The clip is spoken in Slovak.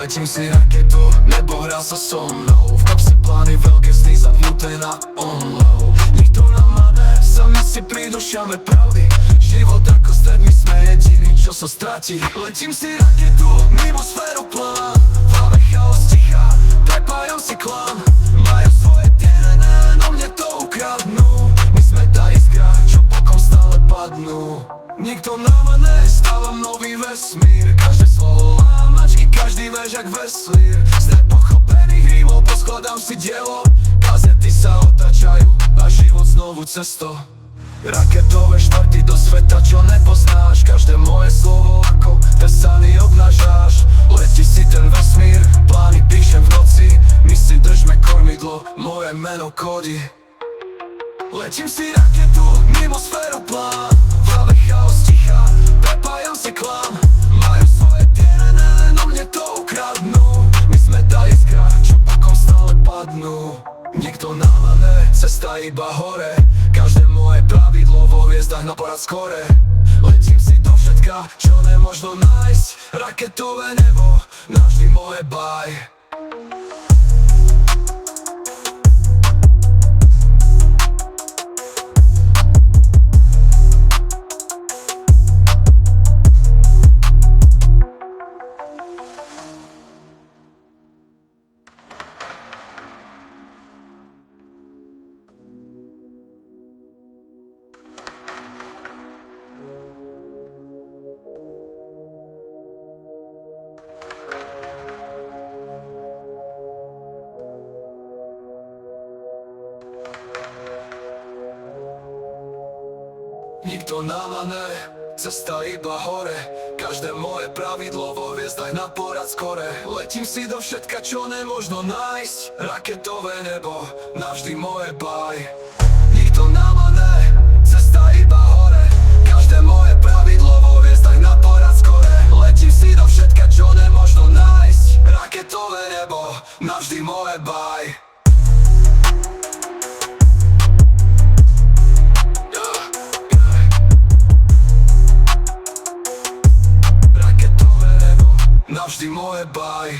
Letím si raketu, nebo hrá sa so mnou. V kapse plány, veľké sny zapnuté na onlow. Nikto nám máme, sami si pridúšame pravdy. Život ako stred, my sme jediní, čo sa stratí. Letím si raketu, mimo sféru plán. V hlave chaos ticha, prepájam si klan. Majú svoje DNA, no mne to ukradnú. My sme tá iskra, čo bokom stále padnú. Nikto nám nestávam nový vesmír. Každé slovo lámačky, každý verš jak veslír. Z nepochopených rímov poskladám si dielo. Kazety sa otáčajú a život znovu cesto. Raketové štvrty do sveta, čo nepoznáš. Každé moje slovo ako tesaný obnažáš. Letí si ten vesmír, plány píšem v noci. My si držme kormidlo, moje meno Cody. Letím si raketu, mimo sféru plán. V hlave chaos ticha, prepájam si klam. Majú svoje DNA, no mne to ukradnú. My sme tá iskra, čo bokom stále padnú. Nikto nám cesta iba hore. Každé moje pravidlo vo hviezdach na porad skore. Letím si do všetka, čo nemožno nájsť. Raketové nebo, navždy moje baj. Nikto nám cesta iba hore. Každé moje pravidlo vo hviezdach na porad skore. Letím si do všetka, čo nemožno nájsť. Raketové nebo, navždy moje baj. Nikto nám cesta iba hore. Každé moje pravidlo vo hviezdach na porad skore. Letím si do všetka, čo nemožno nájsť. Raketové nebo, navždy moje baj. Navždy moje baj.